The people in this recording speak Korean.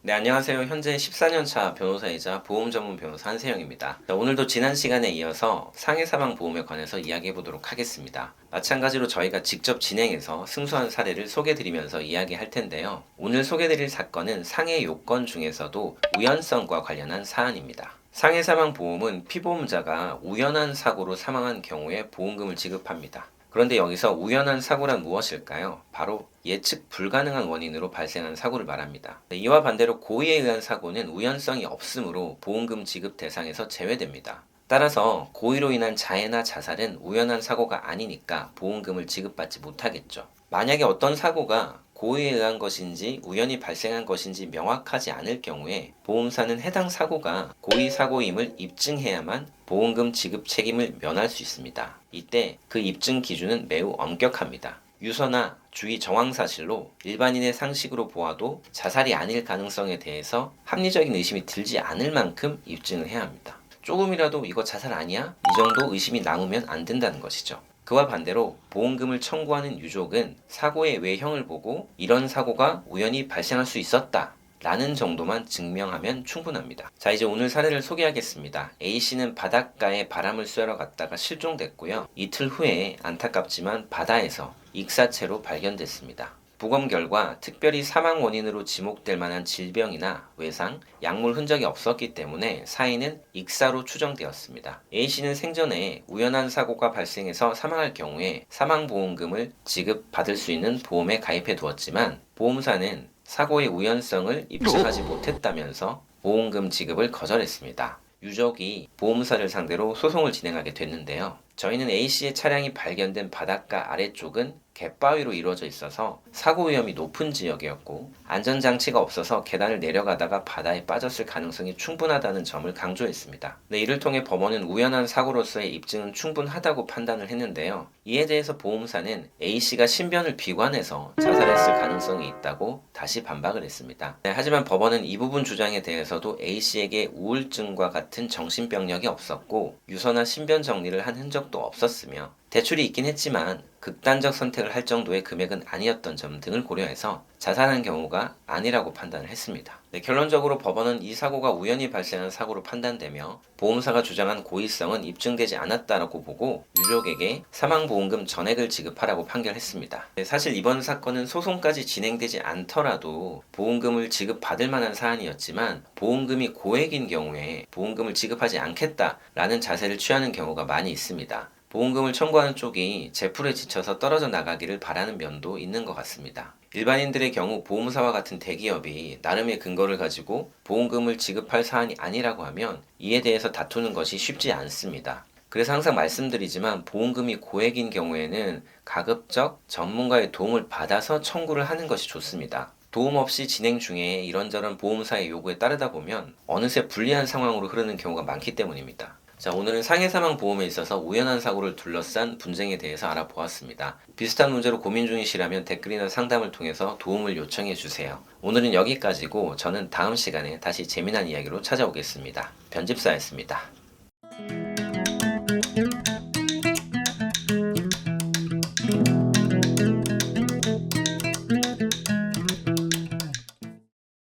네, 안녕하세요. 현재 14년차 변호사이자 보험 전문 변호사 한세영입니다. 자, 오늘도 지난 시간에 이어서 상해사망보험에 관해서 이야기해 보도록 하겠습니다. 마찬가지로 저희가 직접 진행해서 승소한 사례를 소개드리면서 이야기할 텐데요. 오늘 소개드릴 사건은 상해 요건 중에서도 우연성과 관련한 사안입니다. 상해사망보험은 피보험자가 우연한 사고로 사망한 경우에 보험금을 지급합니다. 그런데 여기서 우연한 사고란 무엇일까요? 바로 예측 불가능한 원인으로 발생한 사고를 말합니다. 이와 반대로 고의에 의한 사고는 우연성이 없으므로 보험금 지급 대상에서 제외됩니다. 따라서 고의로 인한 자해나 자살은 우연한 사고가 아니니까 보험금을 지급받지 못하겠죠. 만약에 어떤 사고가 고의에 의한 것인지 우연히 발생한 것인지 명확하지 않을 경우에 보험사는 해당 사고가 고의 사고임을 입증해야만 보험금 지급 책임을 면할 수 있습니다. 이때 그 입증 기준은 매우 엄격합니다. 유서나 주의 정황 사실로 일반인의 상식으로 보아도 자살이 아닐 가능성에 대해서 합리적인 의심이 들지 않을 만큼 입증을 해야 합니다. 조금이라도 이거 자살 아니야? 이 정도 의심이 남으면 안 된다는 것이죠. 그와 반대로 보험금을 청구하는 유족은 사고의 외형을 보고 이런 사고가 우연히 발생할 수 있었다 라는 정도만 증명하면 충분합니다. 자, 이제 오늘 사례를 소개하겠습니다. A씨는 바닷가에 바람을 쐬러 갔다가 실종됐고요. 이틀 후에 안타깝지만 바다에서 익사체로 발견됐습니다. 부검 결과 특별히 사망 원인으로 지목될 만한 질병이나 외상, 약물 흔적이 없었기 때문에 사인은 익사로 추정되었습니다. A씨는 생전에 우연한 사고가 발생해서 사망할 경우에 사망보험금을 지급받을 수 있는 보험에 가입해 두었지만 보험사는 사고의 우연성을 입증하지 못했다면서 보험금 지급을 거절했습니다. 유족이 보험사를 상대로 소송을 진행하게 됐는데요. 저희는 A씨의 차량이 발견된 바닷가 아래쪽은 갯바위로 이루어져 있어서 사고 위험이 높은 지역이었고 안전장치가 없어서 계단을 내려가다가 바다에 빠졌을 가능성이 충분하다는 점을 강조했습니다. 네, 이를 통해 법원은 우연한 사고로서의 입증은 충분하다고 판단을 했는데요. 이에 대해서 보험사는 A씨가 신변을 비관해서 자살했을 가능성이 있다고 다시 반박을 했습니다. 네, 하지만 법원은 이 부분 주장에 대해서도 A씨에게 우울증과 같은 정신병력이 없었고 유서나 신변 정리를 한 흔적도 없었으며 대출이 있긴 했지만 극단적 선택을 할 정도의 금액은 아니었던 점 등을 고려해서 자살한 경우가 아니라고 판단을 했습니다. 네, 결론적으로 법원은 이 사고가 우연히 발생한 사고로 판단되며 보험사가 주장한 고의성은 입증되지 않았다고 보고 유족에게 사망보험금 전액을 지급하라고 판결했습니다. 네, 사실 이번 사건은 소송까지 진행되지 않더라도 보험금을 지급받을 만한 사안이었지만 보험금이 고액인 경우에 보험금을 지급하지 않겠다라는 자세를 취하는 경우가 많이 있습니다. 보험금을 청구하는 쪽이 제풀에 지쳐서 떨어져 나가기를 바라는 면도 있는 것 같습니다. 일반인들의 경우 보험사와 같은 대기업이 나름의 근거를 가지고 보험금을 지급할 사안이 아니라고 하면 이에 대해서 다투는 것이 쉽지 않습니다. 그래서 항상 말씀드리지만 보험금이 고액인 경우에는 가급적 전문가의 도움을 받아서 청구를 하는 것이 좋습니다. 도움 없이 진행 중에 이런저런 보험사의 요구에 따르다 보면 어느새 불리한 상황으로 흐르는 경우가 많기 때문입니다. 자, 오늘은 상해사망보험에 있어서 우연한 사고를 둘러싼 분쟁에 대해서 알아보았습니다. 비슷한 문제로 고민 중이시라면 댓글이나 상담을 통해서 도움을 요청해 주세요. 오늘은 여기까지고 저는 다음 시간에 다시 재미난 이야기로 찾아오겠습니다. 변집사였습니다.